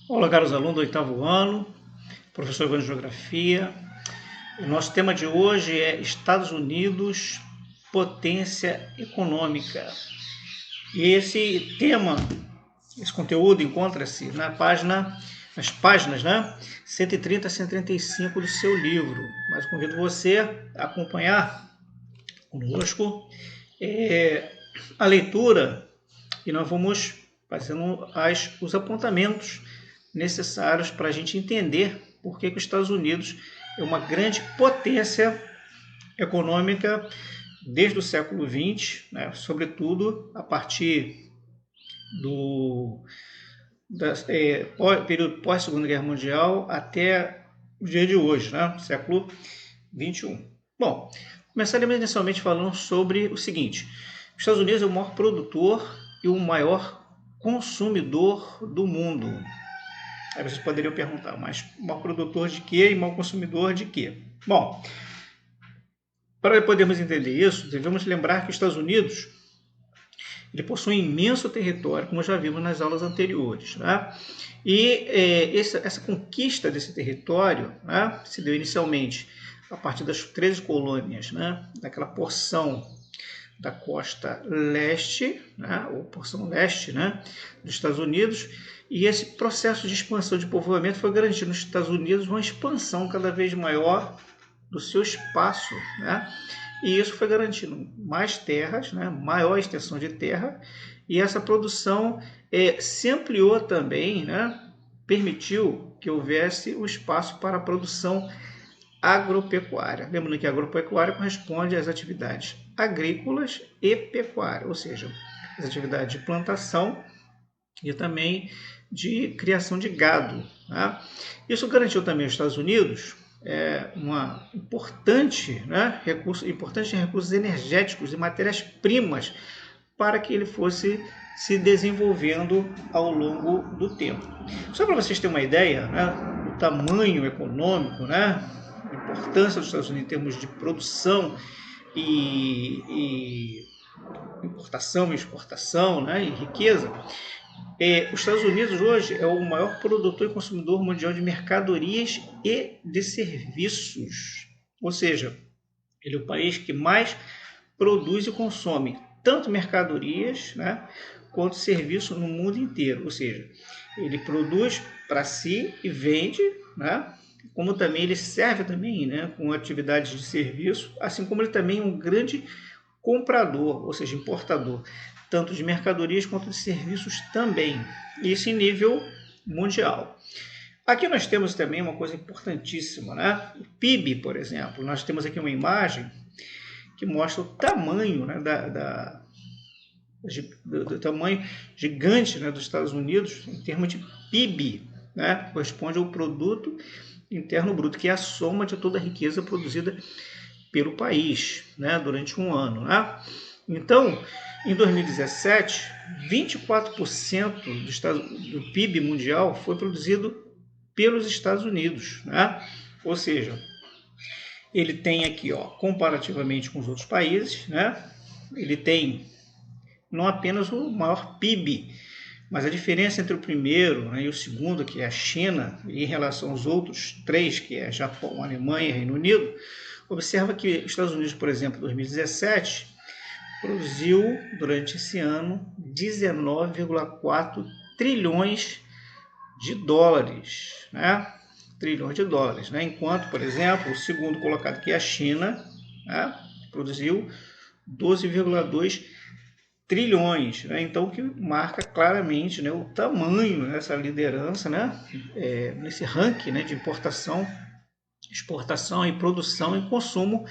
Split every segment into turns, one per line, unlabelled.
Olá, caros alunos do oitavo ano, professor Ivan de Geografia. O nosso tema de hoje é Estados Unidos, potência econômica. E esse tema, esse conteúdo encontra-se nas páginas 130 a 135 do seu livro. Mas convido você a acompanhar conosco a leitura e nós vamos fazendo os apontamentos necessários para a gente entender por que os Estados Unidos é uma grande potência econômica desde o século XX, sobretudo a partir do período pós-Segunda Guerra Mundial até o dia de hoje, século XXI. Bom, começaremos inicialmente falando sobre o seguinte: os Estados Unidos é o maior produtor e o maior consumidor do mundo. Aí vocês poderiam perguntar, mas maior produtor de quê e maior consumidor de quê? Bom, para podermos entender isso, devemos lembrar que os Estados Unidos ele possui um imenso território, como já vimos nas aulas anteriores. E essa conquista desse território se deu inicialmente a partir das 13 colônias, daquela porção da costa leste, ou porção leste dos Estados Unidos, e esse processo de expansão de povoamento foi garantindo nos Estados Unidos uma expansão cada vez maior do seu espaço, e isso foi garantindo mais terras, maior extensão de terra, e essa produção se ampliou também, permitiu que houvesse o espaço para a produção agropecuária. Lembrando que a agropecuária corresponde às atividades agrícolas e pecuária, ou seja, as atividades de plantação e também de criação de gado. Isso garantiu também aos Estados Unidos uma importantes recursos energéticos e matérias-primas para que ele fosse se desenvolvendo ao longo do tempo. Só para vocês terem uma ideia do tamanho econômico, a importância dos Estados Unidos em termos de produção e importação e exportação, e riqueza, os Estados Unidos hoje é o maior produtor e consumidor mundial de mercadorias e de serviços. Ou seja, ele é o país que mais produz e consome tanto mercadorias quanto serviços no mundo inteiro. Ou seja, ele produz para si e vende, como também ele serve também com atividades de serviço, assim como ele também é um grande comprador, ou seja, importador, tanto de mercadorias quanto de serviços também, isso em nível mundial. Aqui nós temos também uma coisa importantíssima, o PIB, por exemplo. Nós temos aqui uma imagem que mostra o tamanho do tamanho gigante dos Estados Unidos em termos de PIB, corresponde ao produto interno bruto, que é a soma de toda a riqueza produzida pelo país durante um ano. Então, em 2017, 24% do PIB mundial foi produzido pelos Estados Unidos. Ou seja, ele tem aqui, comparativamente com os outros países, ele tem não apenas o maior PIB, mas a diferença entre o primeiro e o segundo, que é a China, e em relação aos outros três, que é Japão, Alemanha e Reino Unido, observa que os Estados Unidos, por exemplo, em 2017, produziu durante esse ano 19,4 trilhões de dólares. Trilhões de dólares. Enquanto, por exemplo, o segundo colocado, que é a China, produziu 12,2 trilhões. Então, que marca claramente o tamanho dessa liderança nesse ranking de importação, exportação e produção e consumo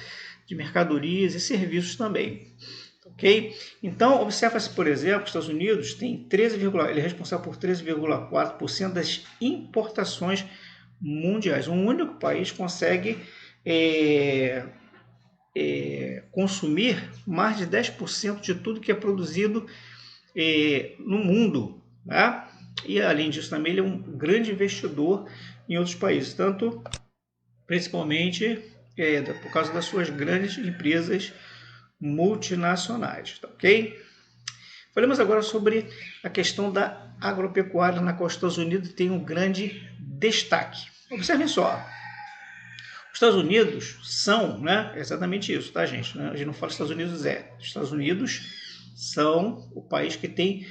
de mercadorias e serviços também. Ok? Então, observa-se, por exemplo, que os Estados Unidos tem ele é responsável por 13,4% das importações mundiais. Um único país consegue consumir mais de 10% de tudo que é produzido no mundo. E, além disso, também ele é um grande investidor em outros países, principalmente por causa das suas grandes empresas multinacionais, ok? Falemos agora sobre a questão da agropecuária, na qual os Estados Unidos têm um grande destaque. Observem só, os Estados Unidos são, né, exatamente isso, tá, gente? A gente não fala Estados Unidos os Estados Unidos são o país que tem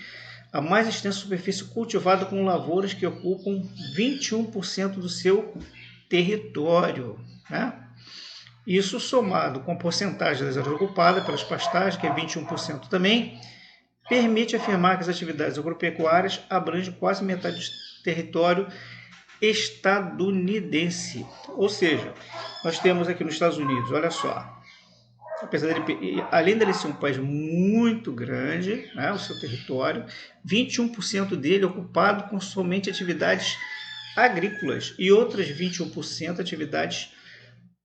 a mais extensa superfície cultivada com lavouras que ocupam 21% do seu território, né? Isso somado com a porcentagem das áreas ocupadas pelas pastagens, que é 21% também, permite afirmar que as atividades agropecuárias abrangem quase metade do território estadunidense. Ou seja, nós temos aqui nos Estados Unidos, olha só, apesar dele, além dele ser um país muito grande, né, o seu território, 21% dele é ocupado com somente atividades agrícolas e outras 21% atividades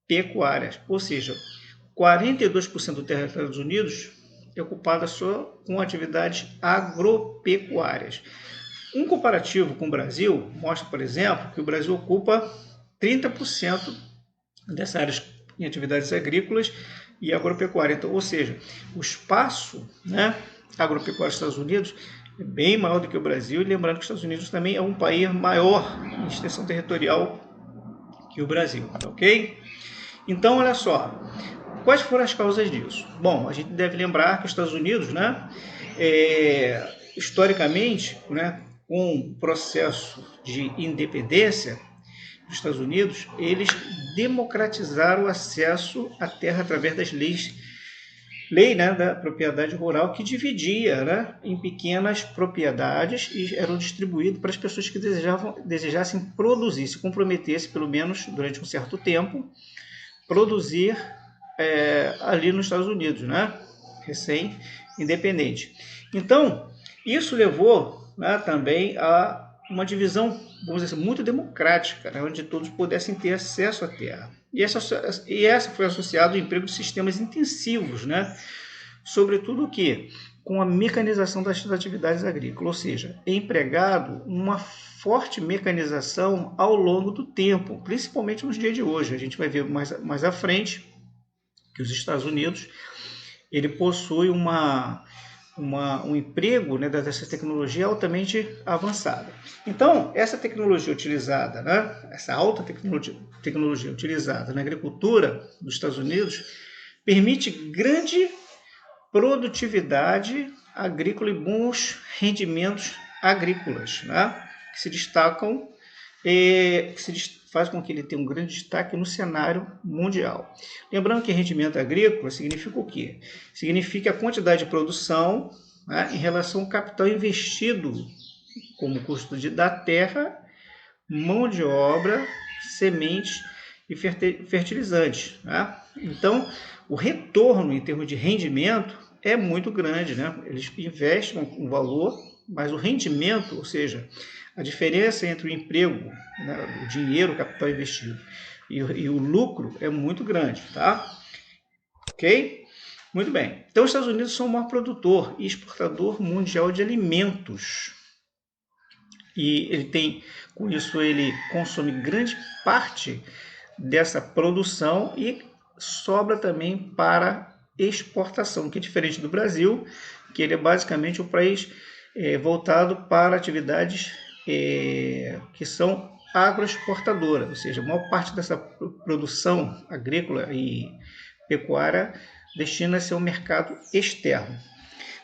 pecuárias. Ou seja, 42% do território dos Estados Unidos é ocupado só com atividades agropecuárias. Um comparativo com o Brasil mostra, por exemplo, que o Brasil ocupa 30% dessas áreas em atividades agrícolas e agropecuária. Então, ou seja, o espaço, né, agropecuário dos Estados Unidos é bem maior do que o Brasil. E lembrando que os Estados Unidos também é um país maior em extensão territorial que o Brasil, ok? Então, olha só, quais foram as causas disso? Bom, a gente deve lembrar que os Estados Unidos, né, historicamente, né, com o processo de independência dos Estados Unidos, eles democratizaram o acesso à terra através das lei, né, da propriedade rural, que dividia, né, em pequenas propriedades e eram distribuídos para as pessoas que desejassem produzir, se comprometessem, pelo menos durante um certo tempo, produzir ali nos Estados Unidos, né, recém-independente. Então, isso levou, né, também a uma divisão, vamos dizer assim, muito democrática, né, onde todos pudessem ter acesso à terra. E essa foi associada ao emprego de sistemas intensivos, né, sobretudo o quê? Com a mecanização das atividades agrícolas, ou seja, é empregado uma forte mecanização ao longo do tempo, principalmente nos dias de hoje. A gente vai ver mais à frente que os Estados Unidos ele possui um emprego, né, dessa tecnologia altamente avançada. Então, essa tecnologia utilizada, né, essa alta tecnologia utilizada na agricultura dos Estados Unidos permite grande produtividade agrícola e bons rendimentos agrícolas, né, que se destacam, faz com que ele tenha um grande destaque no cenário mundial. Lembrando que rendimento agrícola significa o quê? Significa a quantidade de produção, né, em relação ao capital investido, como custo da terra, mão de obra, sementes e fertilizantes, né? Então, o retorno em termos de rendimento é muito grande, né? Eles investem um valor, mas o rendimento, ou seja, a diferença entre o emprego, né, o dinheiro, o capital investido e o lucro é muito grande, tá? Ok? Muito bem. Então, os Estados Unidos são o maior produtor e exportador mundial de alimentos. E ele tem, com isso, ele consome grande parte dessa produção e sobra também para exportação, que é diferente do Brasil, que ele é basicamente um país voltado para atividades que são agroexportadoras, ou seja, a maior parte dessa produção agrícola e pecuária destina-se ao mercado externo.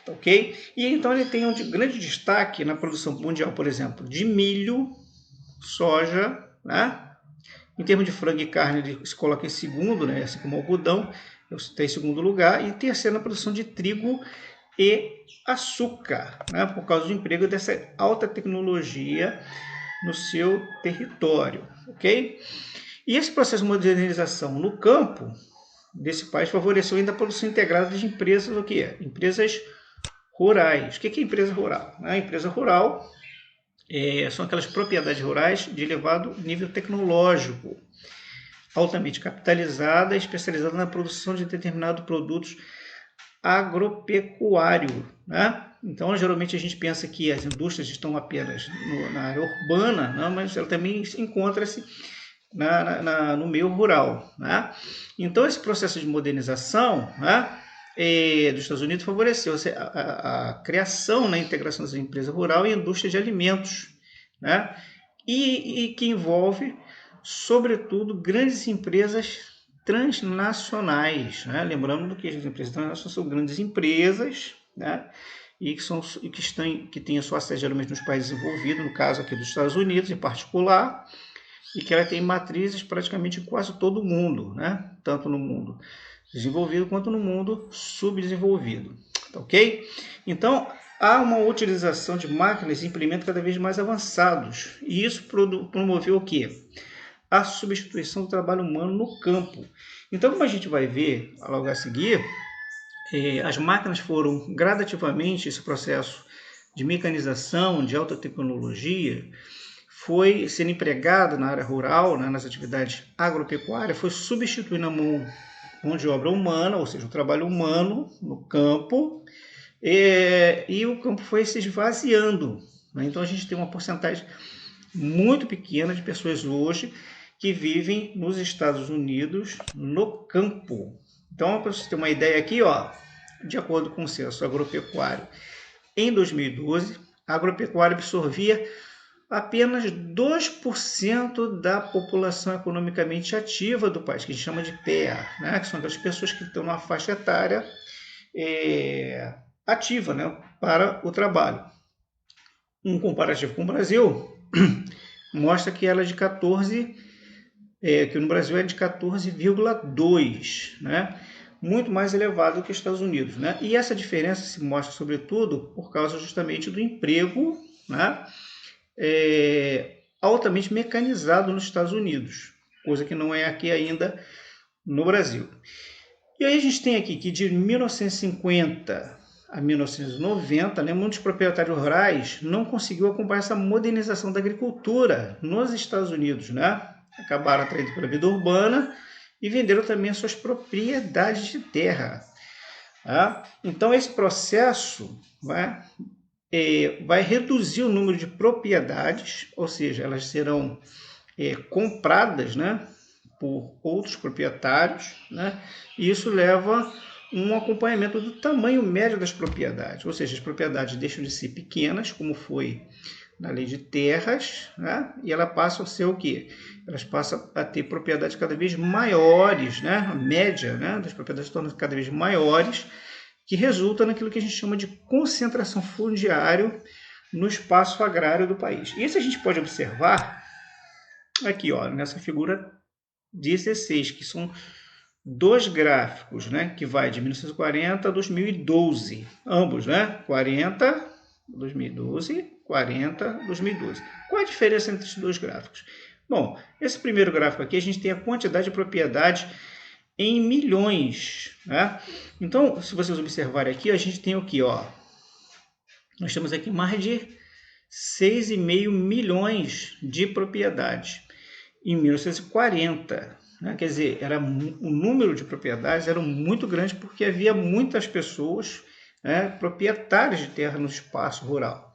Ok? E então ele tem um grande destaque na produção mundial, por exemplo, de milho, soja, né? Em termos de frango e carne, ele se coloca em segundo, né? Assim como o algodão, está em segundo lugar, e em terceiro na produção de trigo e açúcar, né? Por causa do emprego dessa alta tecnologia no seu território, ok? E esse processo de modernização no campo desse país favoreceu ainda a produção integrada de empresas, o que é? Empresas rurais. O que é empresa rural? A empresa rural são aquelas propriedades rurais de elevado nível tecnológico, altamente capitalizada e especializada na produção de determinados produtos agropecuários, né? Então, geralmente a gente pensa que as indústrias estão apenas na área urbana, não, mas ela também encontra-se no meio rural, né? Então, esse processo de modernização, né, dos Estados Unidos favoreceu a criação, né, a integração das empresas rural e indústria de alimentos, né, e que envolve, sobretudo, grandes empresas transnacionais, né? Lembrando que as empresas transnacionais são grandes empresas, né? Que têm a sua sede geralmente nos países envolvidos, no caso aqui dos Estados Unidos em particular, e que ela tem matrizes praticamente em quase todo o mundo, né? Tanto no mundo desenvolvido quanto no mundo subdesenvolvido, tá ok? Então, há uma utilização de máquinas e implementos cada vez mais avançados, e isso promoveu o quê? A substituição do trabalho humano no campo. Então, como a gente vai ver logo a seguir, as máquinas foram gradativamente, esse processo de mecanização, de alta tecnologia, foi sendo empregado na área rural, né, nas atividades agropecuárias, foi substituindo a mão de obra humana, ou seja, o trabalho humano no campo, e o campo foi se esvaziando, né? Então a gente tem uma porcentagem muito pequena de pessoas hoje que vivem nos Estados Unidos no campo. Então, para você ter uma ideia aqui, ó, de acordo com o censo agropecuário, em 2012, a agropecuária absorvia apenas 2% da população economicamente ativa do país, que a gente chama de PEA, né? Que são aquelas pessoas que estão numa faixa etária ativa, né, para o trabalho. Um comparativo com o Brasil mostra que ela é de 14, que no Brasil é de 14,2, né? Muito mais elevado que os Estados Unidos, né? E essa diferença se mostra sobretudo por causa justamente do emprego, né, altamente mecanizado nos Estados Unidos, coisa que não é aqui ainda no Brasil. E aí a gente tem aqui que de 1950 a 1990, né, muitos proprietários rurais não conseguiu acompanhar essa modernização da agricultura nos Estados Unidos, né? Acabaram atraindo pela vida urbana e venderam também as suas propriedades de terra. Tá? Então esse processo vai reduzir o número de propriedades, ou seja, elas serão compradas, né, por outros proprietários, né, e isso leva um acompanhamento do tamanho médio das propriedades, ou seja, as propriedades deixam de ser pequenas, como foi na lei de terras, né, e elas passam a ser o quê? Elas passam a ter propriedades cada vez maiores, né, a média, né, das propriedades torna cada vez maiores, que resulta naquilo que a gente chama de concentração fundiária no espaço agrário do país. Isso a gente pode observar aqui, ó, nessa figura 16, que são dois gráficos, né, que vai de 1940 a 2012, ambos, né, 40, 2012, 40, 2012. Qual a diferença entre esses dois gráficos? Bom, esse primeiro gráfico aqui, a gente tem a quantidade de propriedade em milhões, né? Então, se vocês observarem aqui, a gente tem o que, ó? Nós temos aqui mais de 6,5 milhões de propriedades em 1940, né? Quer dizer, o número de propriedades era muito grande porque havia muitas pessoas, né, proprietárias de terra no espaço rural.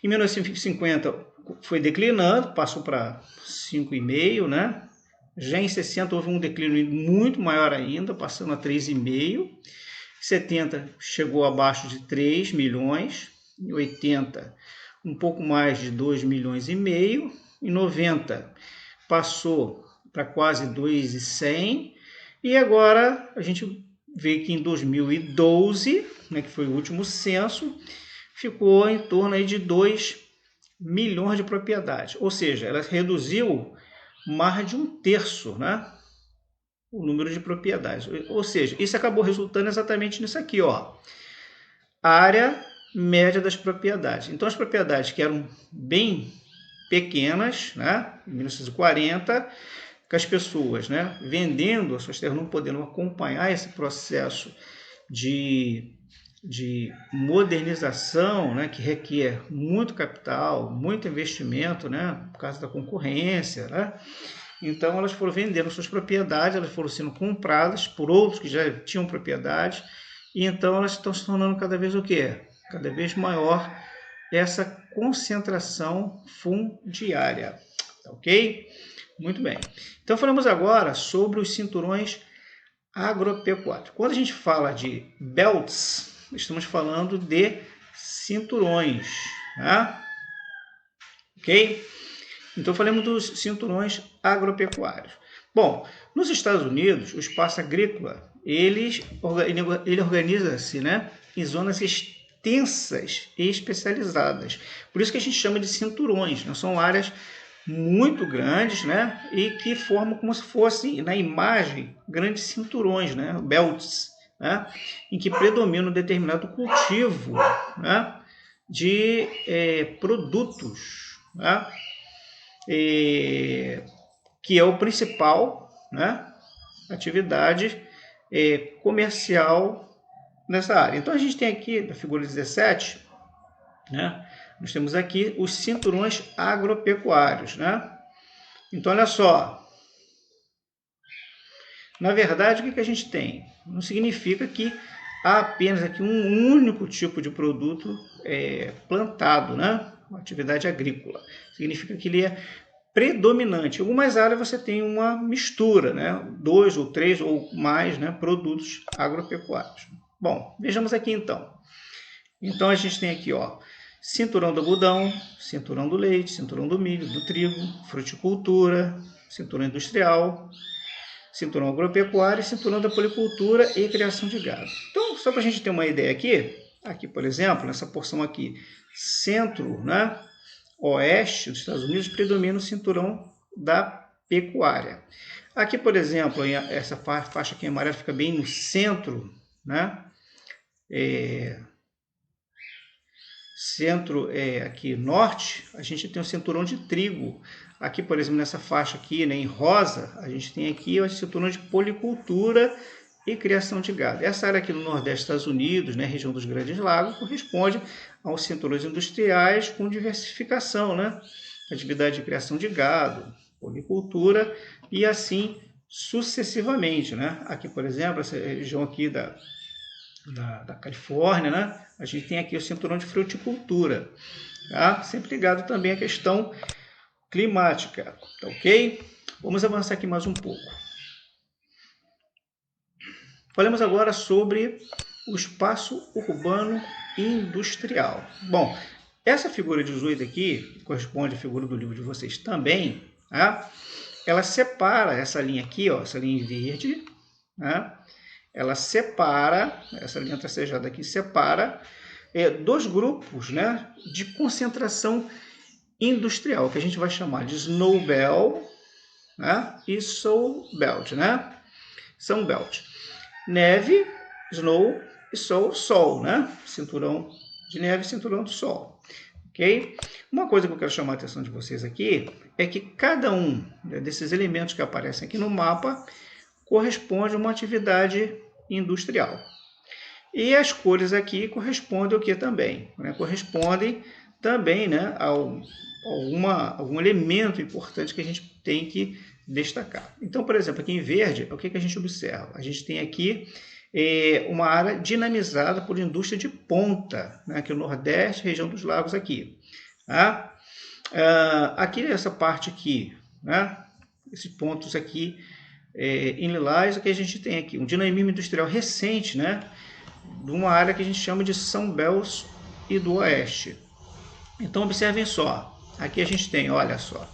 Em 1950 foi declinando, passou para 5,5, né? Já em 60 houve um declínio muito maior ainda, passando a 3,5. 70 chegou abaixo de 3 milhões. Em 80, um pouco mais de 2 milhões e meio. Em 90, passou para quase 2,100. E agora a gente vê que em 2012, né, que foi o último censo, ficou em torno aí de 2 milhões de propriedades. Ou seja, ela reduziu mais de 1/3, né, o número de propriedades. Ou seja, isso acabou resultando exatamente nisso aqui, ó, área média das propriedades. Então, as propriedades que eram bem pequenas, né, em 1940, que as pessoas, né, vendendo as suas terras, não podendo acompanhar esse processo de modernização, né, que requer muito capital, muito investimento, né, por causa da concorrência, né? Então elas foram vendendo suas propriedades, elas foram sendo compradas por outros que já tinham propriedade, e então elas estão se tornando cada vez o quê? Cada vez maior essa concentração fundiária, ok? Muito bem. Então falamos agora sobre os cinturões agropecuários. Quando a gente fala de belts, estamos falando de cinturões, tá? Ok? Então, falamos dos cinturões agropecuários. Bom, nos Estados Unidos, o espaço agrícola, ele organiza-se, né, em zonas extensas e especializadas. Por isso que a gente chama de cinturões, né? São áreas muito grandes, né, e que formam como se fossem, na imagem, grandes cinturões, né, belts, né, em que predomina um determinado cultivo, né, de produtos, né, que é o principal, né, atividade comercial nessa área. Então a gente tem aqui na figura 17, né, nós temos aqui os cinturões agropecuários, né? Então olha só, na verdade o que a gente tem? Não significa que há apenas aqui um único tipo de produto plantado, né? Uma atividade agrícola. Significa que ele é predominante. Em algumas áreas você tem uma mistura, né? 2 ou 3 ou mais, né, produtos agropecuários. Bom, vejamos aqui então. Então a gente tem aqui, ó, cinturão do algodão, cinturão do leite, cinturão do milho, do trigo, fruticultura, cinturão industrial, cinturão agropecuário, cinturão da policultura e criação de gado. Então, só para a gente ter uma ideia aqui, por exemplo, nessa porção aqui, centro, né, oeste dos Estados Unidos, predomina o cinturão da pecuária. Aqui, por exemplo, essa faixa aqui amarela fica bem no centro, né, centro aqui norte, a gente tem o cinturão de trigo. Aqui, por exemplo, nessa faixa aqui, né, em rosa, a gente tem aqui o cinturão de policultura e criação de gado. Essa área aqui no nordeste dos Estados Unidos, né, região dos Grandes Lagos, corresponde aos cinturões industriais com diversificação, né, atividade de criação de gado, policultura e assim sucessivamente, né. Aqui, por exemplo, essa região aqui da Califórnia, né? A gente tem aqui o cinturão de fruticultura, tá? Sempre ligado também à questão climática, tá ok? Vamos avançar aqui mais um pouco. Falamos agora sobre o espaço urbano industrial. Bom, essa figura 18 aqui, que corresponde à figura do livro de vocês também, tá? Ela separa essa linha aqui, ó, essa linha em verde, né? Ela separa, essa linha tracejada aqui separa dois grupos, né, de concentração industrial, que a gente vai chamar de Snow Belt, né, e Soul Belt, né? Sun Belt. Neve, Snow e Sol, né? Cinturão de neve e cinturão do sol. Ok? Uma coisa que eu quero chamar a atenção de vocês aqui é que cada um desses elementos que aparecem aqui no mapa corresponde a uma atividade industrial. E as cores aqui correspondem ao que também? Né? Correspondem também, né, a algum elemento importante que a gente tem que destacar. Então, por exemplo, aqui em verde, o que a gente observa? A gente tem aqui uma área dinamizada por indústria de ponta, né, aqui no Nordeste, região dos lagos aqui. Tá? Aqui nessa parte aqui, né, esses pontos aqui, em lilás, o que a gente tem aqui? Um dinamismo industrial recente, né? De uma área que a gente chama de São Bells e do Oeste. Então, observem só. Aqui a gente tem, olha só.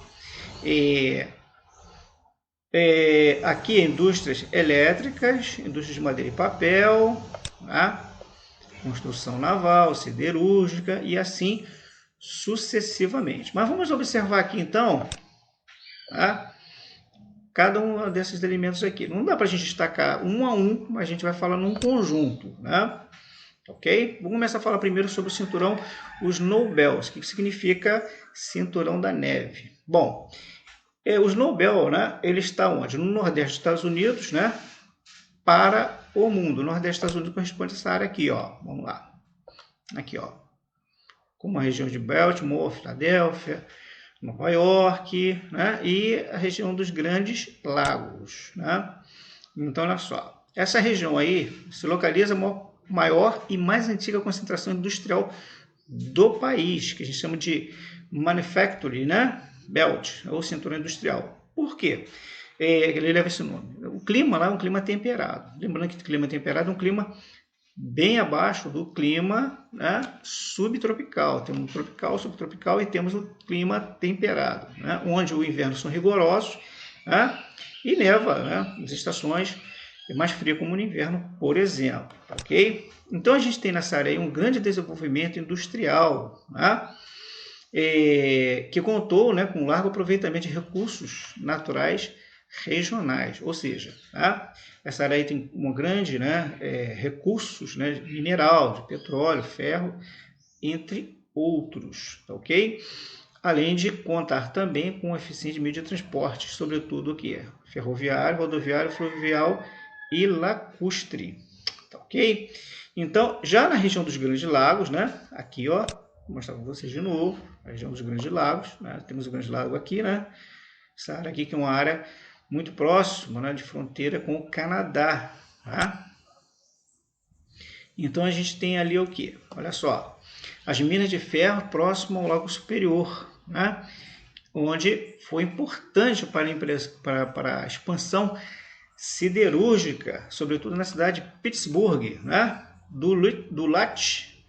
Aqui indústrias elétricas, indústrias de madeira e papel, tá? Construção naval, siderúrgica e assim sucessivamente. Mas vamos observar aqui então, tá? Cada um desses elementos aqui. Não dá para a gente destacar um a um, mas a gente vai falar num conjunto, né? Ok? Vamos começar a falar primeiro sobre o cinturão, os Snow Belts. O que significa cinturão da neve? Bom, o Snow Belt, né, ele está onde? No Nordeste dos Estados Unidos, né? Para o mundo. O Nordeste dos Estados Unidos corresponde a essa área aqui, ó. Vamos lá. Aqui, ó. Como a região de Baltimore, Filadélfia, Nova York, né? E a região dos Grandes Lagos, né? Então, olha só, essa região aí se localiza a maior e mais antiga concentração industrial do país, que a gente chama de Manufacturing, né? Belt, ou cinturão industrial. Por quê? ele leva esse nome. O clima lá é um clima temperado. Lembrando que o clima temperado é um clima bem abaixo do clima, né, subtropical. Temos o tropical, subtropical e temos o clima temperado, né, onde os invernos são rigorosos, né, e neva, né, nas estações mais frias como no inverno, por exemplo. Ok? Então a gente tem nessa área aí um grande desenvolvimento industrial, né, que contou, né, com um largo aproveitamento de recursos naturais regionais, ou seja, tá? Essa área aí tem um grande, né, recursos, né, mineral, de petróleo, ferro, entre outros, tá ok? Além de contar também com um eficiente meio de transporte, sobretudo o que é ferroviário, rodoviário, fluvial e lacustre, tá ok? Então, já na região dos Grandes Lagos, né, aqui, ó, vou mostrar para vocês de novo, a região dos Grandes Lagos, né, temos o Grande Lago aqui, né, essa área aqui que é uma área muito próxima, né, de fronteira com o Canadá, tá? Então a gente tem ali o que? Olha só, as minas de ferro próximo ao Lago Superior, né, onde foi importante para a expansão siderúrgica, sobretudo na cidade de Pittsburgh, né, do Late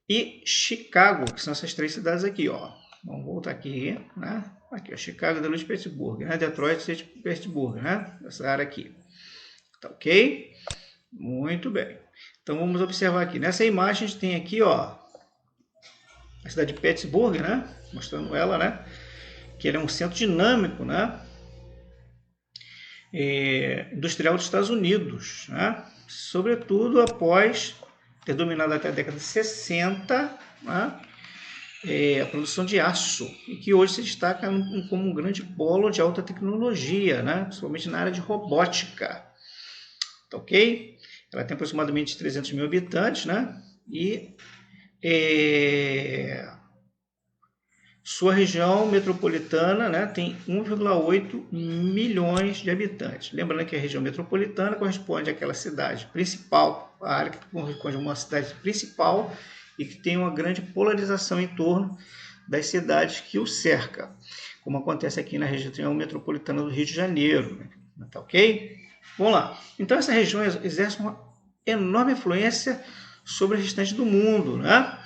e Chicago, que são essas três cidades aqui, ó. Vamos voltar aqui, né? Aqui, ó, Chicago, Detroit, Pittsburgh, né? Detroit e Pittsburgh, né? Essa área aqui. Tá ok? Muito bem. Então vamos observar aqui. Nessa imagem a gente tem aqui, ó, a cidade de Pittsburgh, né? Mostrando ela, né? Que ele é um centro dinâmico, né? Industrial dos Estados Unidos, né? Sobretudo após ter dominado até a década de 60, né, a produção de aço, e que hoje se destaca como um grande polo de alta tecnologia, né, principalmente na área de robótica. Tá ok? Ela tem aproximadamente 300 mil habitantes, né, e sua região metropolitana, né, tem 1,8 milhões de habitantes. Lembrando que a região metropolitana corresponde àquela cidade principal, a área que corresponde a uma cidade principal e que tem uma grande polarização em torno das cidades que o cerca, como acontece aqui na região metropolitana do Rio de Janeiro. Né? Tá ok? Vamos lá. Então essa região exerce uma enorme influência sobre o restante do mundo, né?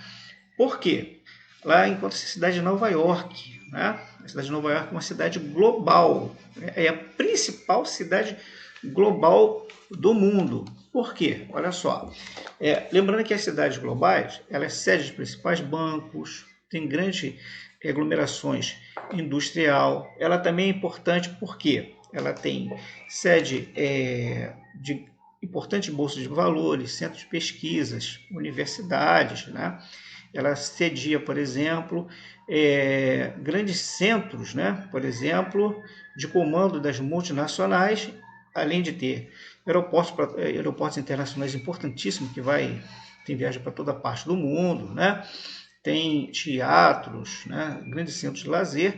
Por quê? Lá encontra-se a cidade de Nova York, né? A cidade de Nova York é uma cidade global, é a principal cidade global do mundo. Por quê? Olha só, lembrando que as cidades globais, elas sede de principais bancos, tem grandes aglomerações industrial, ela também é importante porque ela tem sede de importantes bolsas de valores, centros de pesquisas, universidades, né? Ela cedia, por exemplo, grandes centros, né? Por exemplo, de comando das multinacionais, além de ter aeroportos internacionais importantíssimos, que tem viagem para toda parte do mundo, né? Tem teatros, né? Grandes centros de lazer,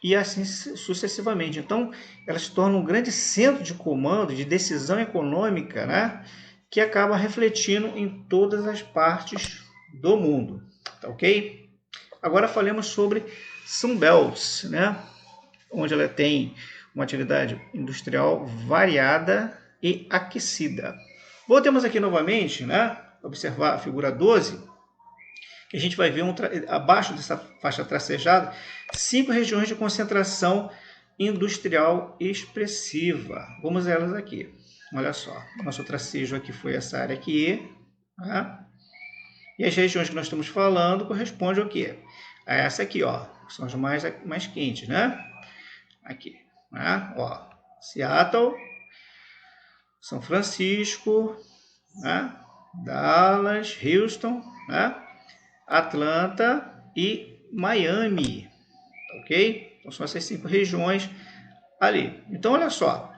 e assim sucessivamente. Então, ela se torna um grande centro de comando, de decisão econômica, né? Que acaba refletindo em todas as partes do mundo. Tá ok? Agora falemos sobre Sunbelt, né? Onde ela tem uma atividade industrial variada e aquecida. Voltemos aqui novamente, né? Observar a figura 12, que a gente vai ver abaixo dessa faixa tracejada 5 regiões de concentração industrial expressiva. Vamos a elas aqui. Olha só, nosso tracejo aqui foi essa área aqui, tá? E as regiões que nós estamos falando correspondem ao quê? A essa aqui, ó, são as mais quentes, né? Aqui, né? Ó, Seattle, São Francisco, né? Dallas, Houston, né? Atlanta e Miami, ok? Então são essas 5 regiões ali. Então olha só,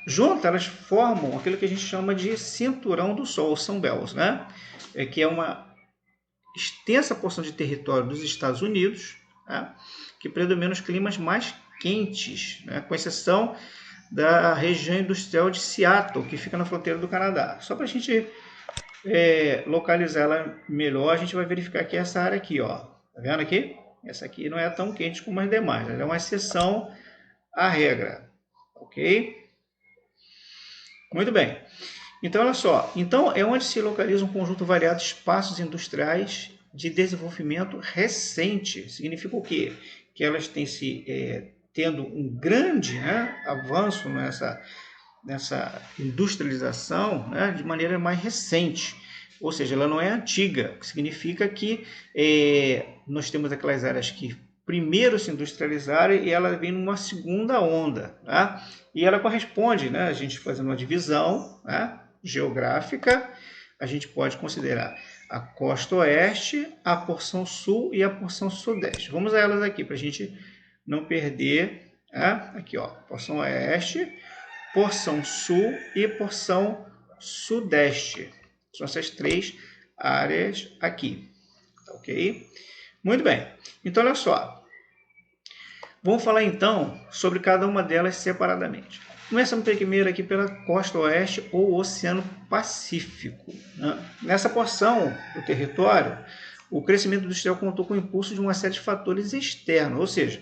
juntas elas formam aquilo que a gente chama de cinturão do Sol, Sunbelt, né? Que é uma extensa porção de território dos Estados Unidos, né, que predomina os climas mais quentes, né, com exceção da região industrial de Seattle, que fica na fronteira do Canadá. Só para a gente localizar ela melhor, a gente vai verificar que essa área aqui, ó, tá vendo aqui? Essa aqui não é tão quente como as demais, ela é uma exceção à regra, Ok? Muito bem. Então, olha só. Então, é onde se localiza um conjunto variado de espaços industriais de desenvolvimento recente. Significa o quê? Que elas têm tendo um grande, né, avanço nessa industrialização, né, de maneira mais recente. Ou seja, ela não é antiga, que significa que nós temos aquelas áreas que primeiro se industrializaram e ela vem numa segunda onda. Tá? E ela corresponde, né, a gente fazendo uma divisão, né, geográfica, a gente pode considerar a costa oeste, a porção sul e a porção sudeste. Vamos a elas aqui para a gente não perder. Né? Aqui, ó, porção oeste, porção sul e porção sudeste. São essas três áreas aqui. Ok? Muito bem. Então, olha só. Vamos falar então sobre cada uma delas separadamente. Começamos primeiro aqui pela costa oeste ou Oceano Pacífico. Né? Nessa porção do território, o crescimento industrial contou com o impulso de uma série de fatores externos, ou seja,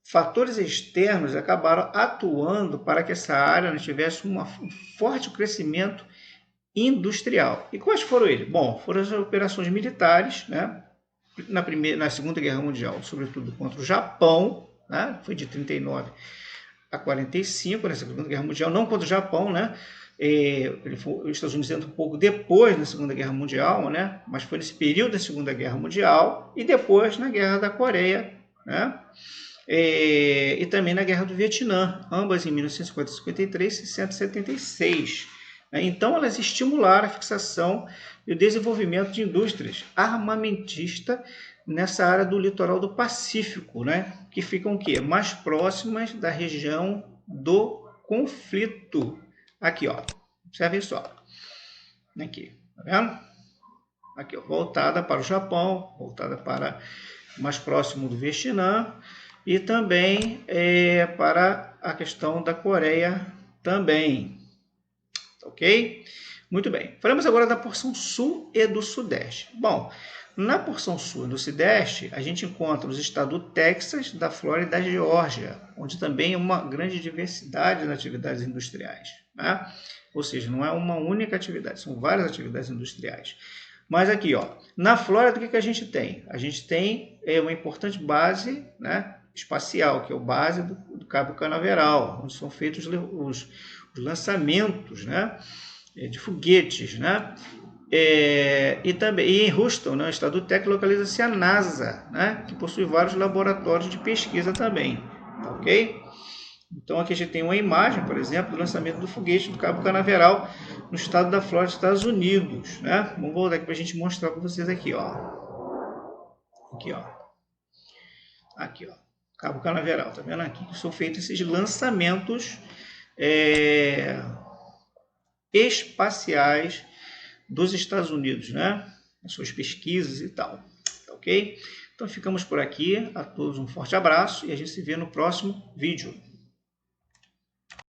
fatores externos acabaram atuando para que essa área não tivesse um forte crescimento industrial. E quais foram eles? Bom, foram as operações militares, né? Na Segunda Guerra Mundial, sobretudo contra o Japão, né? Foi de 39 a 45, na Segunda Guerra Mundial, não contra o Japão, né? Os Estados Unidos entram um pouco depois da Segunda Guerra Mundial, né? Mas foi nesse período da Segunda Guerra Mundial e depois na Guerra da Coreia, né? E também na Guerra do Vietnã, ambas em 1950, 53 e 1976. Então, elas estimularam a fixação e o desenvolvimento de indústrias armamentistas nessa área do litoral do Pacífico, né? Que ficam o quê? Mais próximas da região do conflito. Aqui, ó. Observem só. Aqui, tá vendo? Aqui, ó, voltada para o Japão, voltada para mais próximo do Vietnã e também para a questão da Coreia também. Ok? Muito bem. Falamos agora da porção sul e do sudeste. Bom, na porção sul e do sudeste, a gente encontra os estados do Texas, da Flórida e da Geórgia, onde também é uma grande diversidade nas atividades industriais. Né? Ou seja, não é uma única atividade, são várias atividades industriais. Mas aqui, ó, na Flórida, o que a gente tem? A gente tem uma importante base, né, espacial, que é a base do Cabo Canaveral, onde são feitos os lançamentos, né, de foguetes, né? E também em Houston, no estado do Texas, localiza-se a NASA, né, que possui vários laboratórios de pesquisa também, ok? Então aqui a gente tem uma imagem, por exemplo, do lançamento do foguete do Cabo Canaveral no estado da Flórida, Estados Unidos, né? Vamos voltar aqui para a gente mostrar para vocês aqui, ó. Aqui, ó. Aqui, ó. Cabo Canaveral, tá vendo aqui? São feitos esses lançamentos espaciais dos Estados Unidos, né? As suas pesquisas e tal, ok? Então ficamos por aqui, a todos um forte abraço e a gente se vê no próximo vídeo.